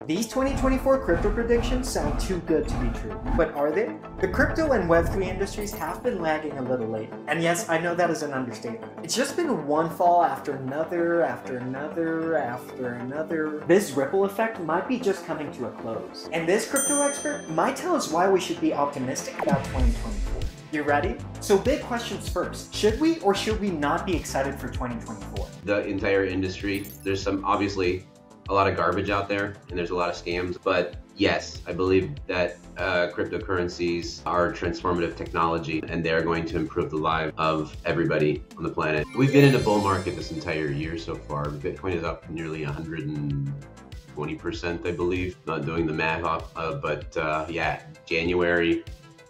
These 2024 crypto predictions sound too good to be true, but are they? The crypto and Web3 industries have been lagging a little lately, and yes, I know that is an understatement. It's just been one fall after another, after another, after another. This ripple effect might be just coming to a close, and this crypto expert might tell us why we should be optimistic about 2024. You ready? So big questions first. Should we or should we not be excited for 2024? The entire industry, there's obviously a lot of garbage out there and there's a lot of scams, but yes, I believe that cryptocurrencies are transformative technology and they're going to improve the lives of everybody on the planet. We've been in a bull market this entire year so far. Bitcoin is up nearly 120%, I believe. Not doing the math off, but yeah, January,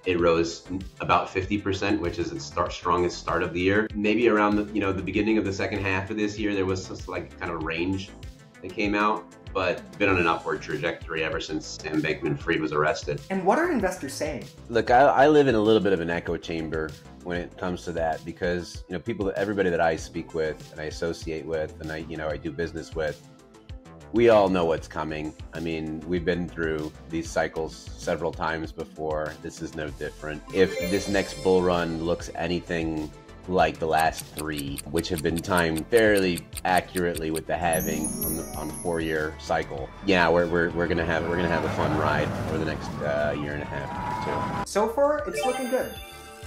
it rose about 50%, which is its strongest start of the year. Maybe around the beginning of the second half of this year, there was just like kind of range that came out, but been on an upward trajectory ever since Sam Bankman-Fried was arrested. And what are investors saying? Look, I live in a little bit of an echo chamber when it comes to that, because everybody that I speak with and I associate with and I do business with, we all know what's coming. I mean, we've been through these cycles several times before. This is no different. If this next bull run looks anything like the last three, which have been timed fairly accurately with the halving on a 4-year cycle, yeah, we're gonna have a fun ride for the next year and a half too. So far, it's looking good.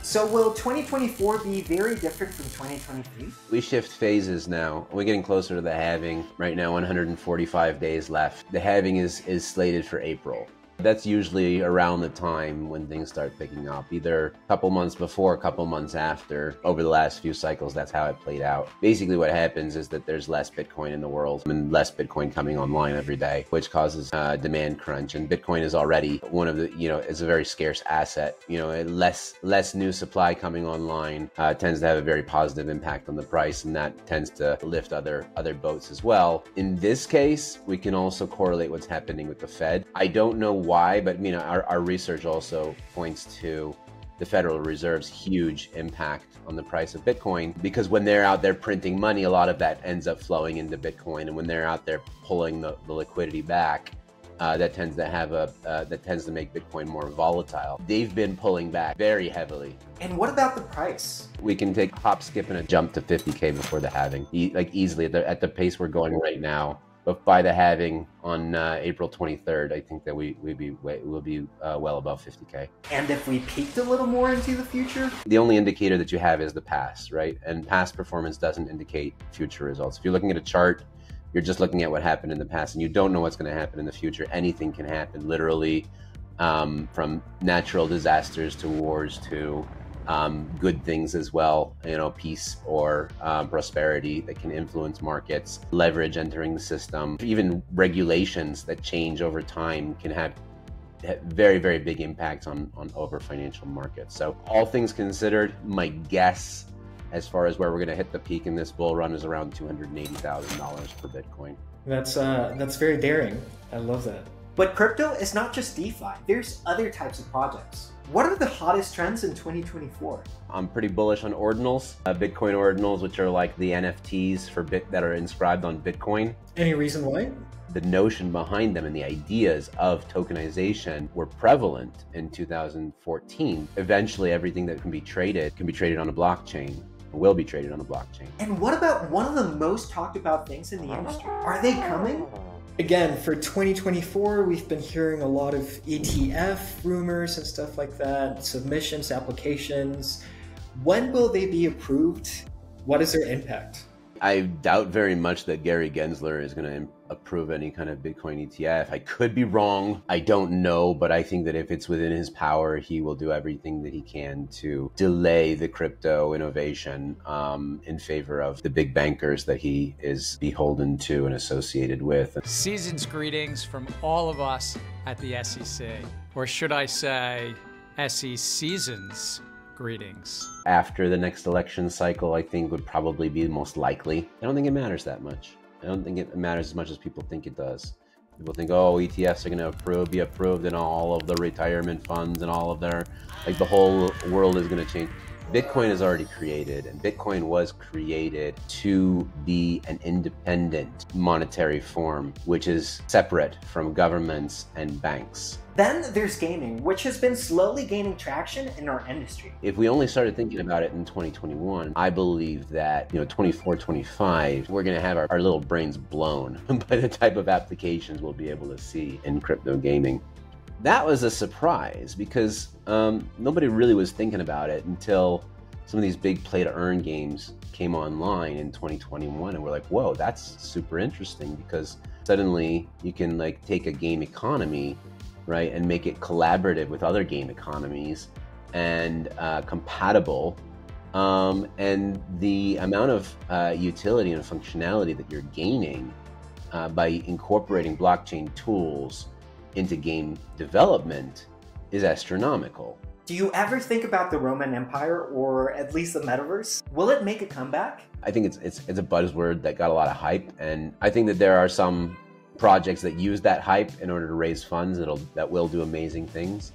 So will 2024 be very different from 2023? We shift phases now. We're getting closer to the halving. Right now, 145 days left. The halving is slated for April. That's usually around the time when things start picking up, either a couple months before, a couple months after. Over the last few cycles, that's how it played out. Basically what happens is that there's less Bitcoin in the world and less Bitcoin coming online every day, which causes demand crunch. And Bitcoin is already one of the, it's a very scarce asset. Less new supply coming online tends to have a very positive impact on the price, and that tends to lift other boats as well. In this case, we can also correlate what's happening with the Fed. I don't know why, but our research also points to the Federal Reserve's huge impact on the price of Bitcoin, because when they're out there printing money, a lot of that ends up flowing into Bitcoin, and when they're out there pulling the liquidity back, that tends to make Bitcoin more volatile. They've been pulling back very heavily. And what about the price? We can take a hop, skip, and a jump to 50K before the halving, easily at the pace we're going right now. But by the halving on April 23rd, I think that we'll be well above 50K. And if we peeked a little more into the future? The only indicator that you have is the past, right? And past performance doesn't indicate future results. If you're looking at a chart, you're just looking at what happened in the past, and you don't know what's going to happen in the future. Anything can happen, literally, from natural disasters to wars to good things as well, peace or prosperity that can influence markets, leverage entering the system, even regulations that change over time can have very, very big impacts on over financial markets. So all things considered, my guess as far as where we're going to hit the peak in this bull run is around $280,000 per Bitcoin. That's very daring. I love that. But crypto is not just DeFi. There's other types of projects. What are the hottest trends in 2024? I'm pretty bullish on Ordinals, Bitcoin Ordinals, which are like the NFTs that are inscribed on Bitcoin. Any reason why? The notion behind them and the ideas of tokenization were prevalent in 2014. Eventually, everything that can be traded on a blockchain. Will be traded on a blockchain. And what about one of the most talked about things in the industry? Are they coming? Again, for 2024, we've been hearing a lot of ETF rumors and stuff like that, submissions, applications. When will they be approved? What is their impact? I doubt very much that Gary Gensler is going to approve any kind of Bitcoin ETF. I could be wrong. I don't know, but I think that if it's within his power, he will do everything that he can to delay the crypto innovation in favor of the big bankers that he is beholden to and associated with. Season's greetings from all of us at the SEC, or should I say SE Seasons greetings. After the next election cycle, I think would probably be most likely. I don't think it matters that much. I don't think it matters as much as people think it does. People think, oh, ETFs are going to be approved in all of the retirement funds and all of their, the whole world is going to change. Bitcoin is already created, and Bitcoin was created to be an independent monetary form, which is separate from governments and banks. Then there's gaming, which has been slowly gaining traction in our industry. If we only started thinking about it in 2021, I believe that, 24, 25, we're going to have our little brains blown by the type of applications we'll be able to see in crypto gaming. That was a surprise because nobody really was thinking about it until some of these big play-to-earn games came online in 2021, and we're like, whoa, that's super interesting, because suddenly you can like take a game economy, right, and make it collaborative with other game economies and compatible. And the amount of utility and functionality that you're gaining by incorporating blockchain tools into game development is astronomical. Do you ever think about the Roman Empire, or at least the Metaverse? Will it make a comeback? I think it's a buzzword that got a lot of hype, and I think that there are some projects that use that hype in order to raise funds that will do amazing things,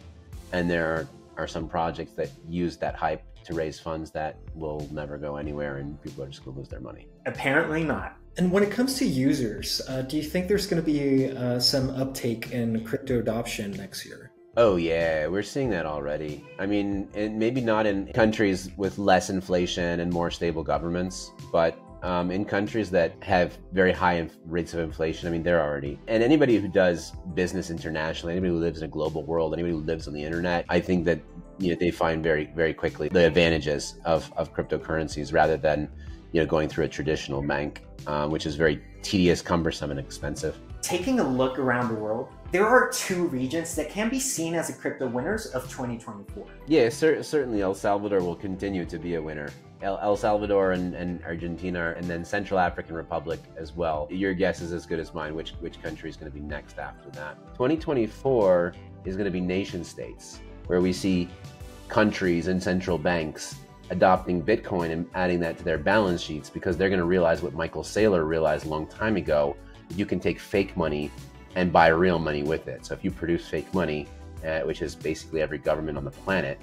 and there are some projects that use that hype to raise funds that will never go anywhere, and people are just going to lose their money. Apparently not. And when it comes to users, do you think there's going to be some uptake in crypto adoption next year? Oh yeah, we're seeing that already. I mean, maybe not in countries with less inflation and more stable governments, but in countries that have very high rates of inflation, I mean, they're already. And anybody who does business internationally, anybody who lives in a global world, anybody who lives on the internet, I think that they find very, very quickly the advantages of cryptocurrencies rather than going through a traditional bank, which is very tedious, cumbersome, and expensive. Taking a look around the world, there are two regions that can be seen as the crypto winners of 2024. Yeah, certainly El Salvador will continue to be a winner. El Salvador and Argentina, and then Central African Republic as well. Your guess is as good as mine which country is going to be next after that. 2024 is going to be nation states, where we see countries and central banks adopting Bitcoin and adding that to their balance sheets, because they're going to realize what Michael Saylor realized a long time ago: you can take fake money and buy real money with it. So if you produce fake money, which is basically every government on the planet,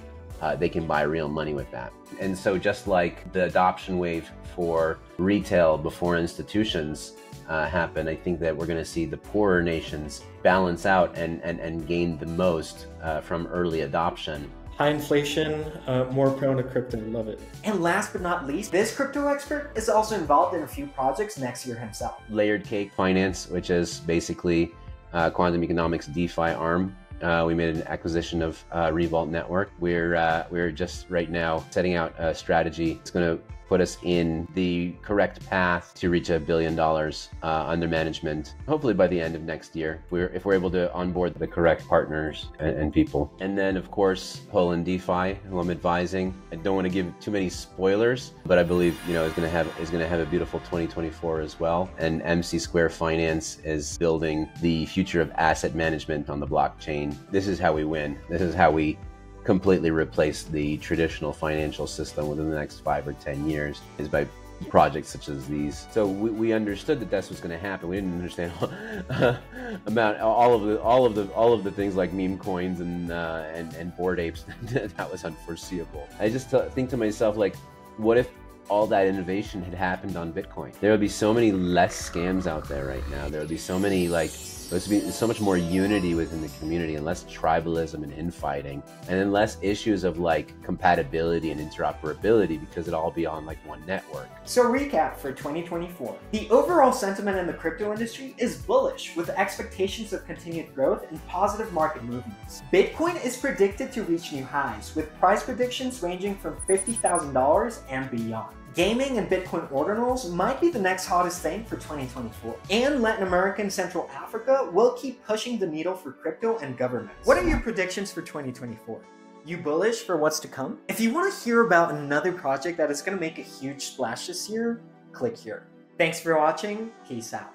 they can buy real money with that. And so just like the adoption wave for retail before institutions happen, I think that we're going to see the poorer nations balance out and gain the most from early adoption. High inflation, more prone to crypto. Love it. And last but not least, this crypto expert is also involved in a few projects next year himself. Layered Cake Finance, which is basically quantum economics DeFi arm. We made an acquisition of Revolt Network. We're just right now setting out a strategy. It's going to put us in the correct path to reach $1 billion under management, hopefully by the end of next year, if we're able to onboard the correct partners and people. And then, of course, Poland DeFi, who I'm advising. I don't want to give too many spoilers, but I believe is going to have a beautiful 2024 as well. And MC Square Finance is building the future of asset management on the blockchain. This is how we win. This is how we completely replace the traditional financial system within the next 5 or 10 years, is by projects such as these. So we understood that that's what's going to happen. We didn't understand about all of the things like meme coins and Bored Apes. That was unforeseeable. I just think to myself, like, what if all that innovation had happened on Bitcoin? There would be so many less scams out there right now. There would be so many, there's so much more unity within the community, and less tribalism and infighting, and then less issues of compatibility and interoperability, because it'd all be on one network. So recap for 2024. The overall sentiment in the crypto industry is bullish, with expectations of continued growth and positive market movements. Bitcoin is predicted to reach new highs, with price predictions ranging from $50,000 and beyond. Gaming and Bitcoin ordinals might be the next hottest thing for 2024. And Latin America and Central Africa will keep pushing the needle for crypto and governments. What are your predictions for 2024? You bullish for what's to come? If you want to hear about another project that is going to make a huge splash this year, click here. Thanks for watching. Peace out.